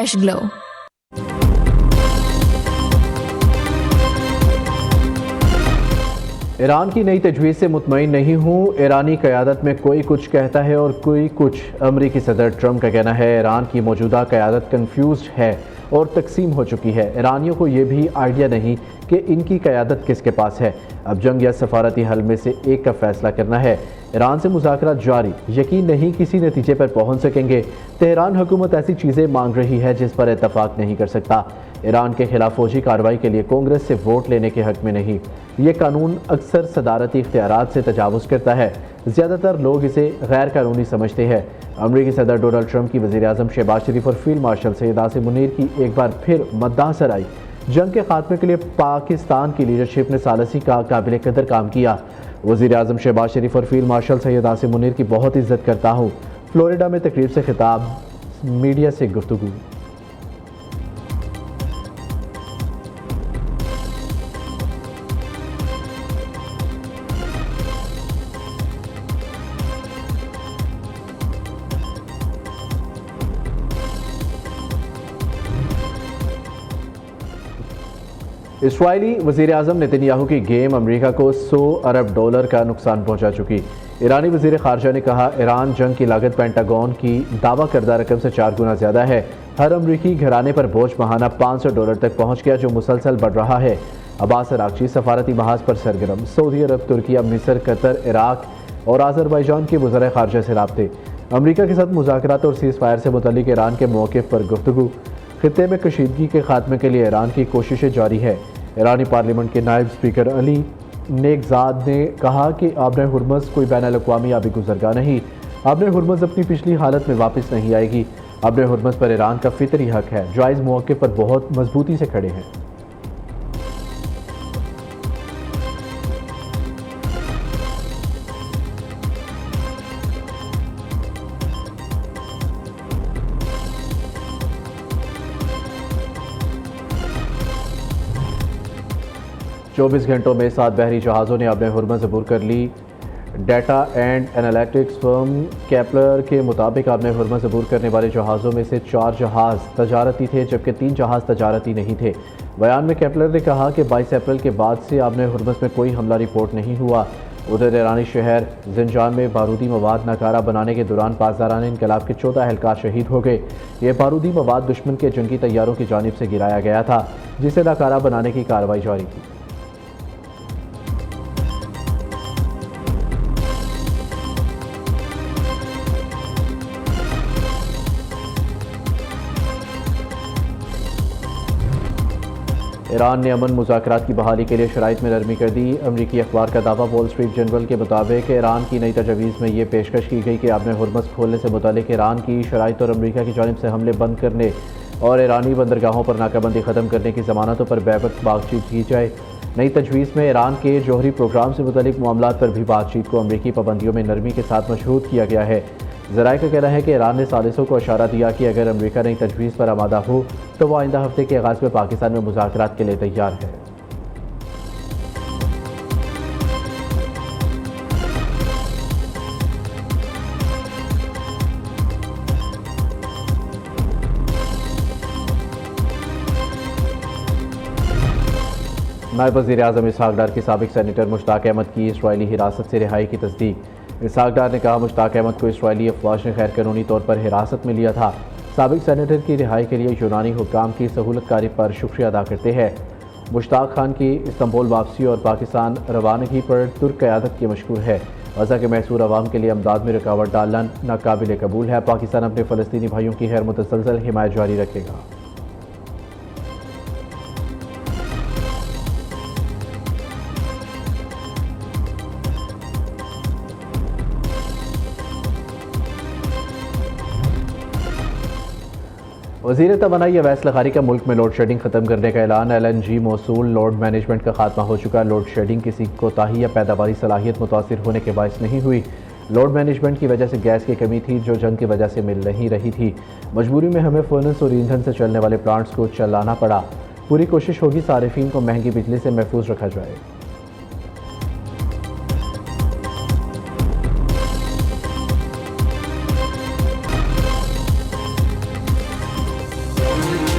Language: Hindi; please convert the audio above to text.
fresh glow. ईरान की नई तजवीज़ से मुतमईन नहीं हूँ। ईरानी क़यादत में कोई कुछ कहता है और कोई कुछ। अमरीकी सदर ट्रंप का कहना है ईरान की मौजूदा क़यादत कन्फ्यूज्ड है और तकसीम हो चुकी है। ईरानियों को ये भी आइडिया नहीं कि इनकी क़यादत किसके पास है। अब जंग या सफारती हल में से एक का फैसला करना है। ईरान से मुज़ाकरात जारी, यकीन नहीं किसी नतीजे पर पहुँच सकेंगे। तेहरान हुकूमत ऐसी चीज़ें मांग रही है जिस पर इतफाक़ नहीं कर सकता। ईरान के खिलाफ फौजी कार्रवाई के लिए कांग्रेस से वोट लेने के हक में नहीं। ये कानून अक्सर सदारती इख्तियारात से तजावुज़ करता है। ज़्यादातर लोग इसे गैर कानूनी समझते हैं। अमरीकी सदर डोनाल्ड ट्रंप की वज़ीर-ए-आज़म शहबाज शरीफ और फील्ड मार्शल सैयद आसिम मुनीर की एक बार फिर मद्दाह सराई। जंग के खात्मे के लिए पाकिस्तान की लीडरशिप ने सालसी का काबिल कदर काम किया। वज़ीर-ए-आज़म शहबाज शरीफ और फील्ड मार्शल सैयद आसिम मुनीर की बहुत इज्जत करता हूँ। फ्लोरिडा में तकरीब से खिताब, मीडिया से गुफ्तगू। इस्राईली वज़ीर-ए-आज़म नेतन्याहू की गेम अमरीका को $100 अरब का नुकसान पहुंचा चुकी। ईरानी वज़ीर ख़ारजा ने कहा ईरान जंग की लागत पेंटागन की दावा करदा रकम से 4 गुना ज़्यादा है। हर अमरीकी घराने पर बोझ माहाना $500 तक पहुँच गया, जो मुसलसल बढ़ रहा है। अब्बास अरागची सफारती महाज पर सरगर्म। सऊदी अरब, तुर्किया, मिस्र, कतर, इराक और आज़रबाईजान के वज़ीर ख़ारजा से राब्ते। अमरीका के साथ मुज़ाकरात और सीज़ फायर से मुतल्लिक़ ईरान के मौक़िफ़ पर गुफ्तगू। खित्ते में कशीदगी के खात्मे के लिए ईरान की कोशिशें जारी है। ईरानी पार्लियामेंट के नायब स्पीकर अली नेकजाद ने कहा कि आबने हुर्मज़ कोई बैनुल-अक़वामी आबी गुज़रगाह नहीं। आबने हुर्मज़ अपनी पिछली हालत में वापस नहीं आएगी। आबने हुर्मज़ पर ईरान का फितरी हक है। जायज़ मौके पर बहुत मजबूती से खड़े हैं। चौबीस घंटों में 7 बहरी जहाज़ों ने अपने हुर्मज़ अबूर कर ली। Data and analytics firm Kpler के मुताबिक अपने हुर्मज़ अबूर करने वाले जहाज़ों में से 4 जहाज़ तजारती थे, जबकि 3 जहाज़ तजारती नहीं थे। बयान में केपलर ने कहा कि 22 अप्रैल के बाद से अपने हुर्मज़ में कोई हमला रिपोर्ट नहीं हुआ। उधर ईरानी शहर जिंजान में बारूदी मवाद नाकारा बनाने के दौरान पासदारान इनकलाब के 14 एहलकार शहीद हो गए। ये बारूदी मवाद दुश्मन के जंगी तैयारों की जानिब से गिराया गया था, जिसे नाकारा बनाने की कार्रवाई जारी थी। ईरान ने अमन मुज़ाकरात की बहाली के लिए शराइत में नरमी कर दी। अमरीकी अखबार का दावा वॉल स्ट्रीट जर्नल के मुताबिक ईरान की नई तजवीज़ में ये पेशकश की गई कि अपने हुर्मज़ खोलने से मुतालिक ईरान की शराइत और अमरीका की जानिब से हमले बंद करने और ईरानी बंदरगाहों पर नाकाबंदी ख़त्म करने की ज़मानतों पर बैवक्त बातचीत की जाए। नई तजवीज़ में ईरान के जौहरी प्रोग्राम से मुतालिक मामलात पर भी बातचीत को अमरीकी पाबंदियों में नरमी के साथ मशरूत किया गया है। ज़राए का कहना है कि ईरान ने सालिसों को इशारा दिया कि अगर अमरीका नई तजवीज़ पर आमादा हो तो वह आइंदा हफ्ते के आगाज़ में पाकिस्तान में मुज़ाकरात के लिए तैयार है। नायब वज़ीर-ए-आज़म इसहाक़ डार के साबिक़ सेनेटर मुश्ताक अहमद की इसराइली हिरासत से रिहाई की तस्दीक। इसहाक़ डार ने कहा मुश्ताक अहमद को इसराइली अफवाज ने गैर कानूनी तौर पर हिरासत में लिया था। साबिक़ सेनेटर की रिहाई के लिए यूनानी हुक्काम की सहूलतकारी पर शुक्रिया अदा करते हैं। मुश्ताक खान की इस्तांबुल वापसी और पाकिस्तान रवानगी पर तुर्क क़यादत की मशकूर है। गज़ा के महसूर अवाम के लिए अमदाद में रुकावट डालना नाकाबिल कबूल है। पाकिस्तान अपने फ़लस्तीनी भाइयों की गैर मुतसलसल हिमायत जारी रखेगा। वज़ीर तवानाई अवैस लग़ारी का मुल्क में लोड शेडिंग ख़त्म करने का ऐलान। LNG मौसूल लोड मैनेजमेंट का खात्मा हो चुका। लोड शेडिंग किसी कोताही या पैदावारी सलाहियत मुतासिर होने के बायस नहीं हुई। लोड मैनेजमेंट की वजह से गैस की कमी थी, जो जंग की वजह से मिल नहीं रही थी। मजबूरी में हमें फर्नेस और ईंधन से चलने वाले प्लांट्स को चलाना पड़ा। पूरी कोशिश होगी सारिफीन को महंगी बिजली से महफूज रखा जाए।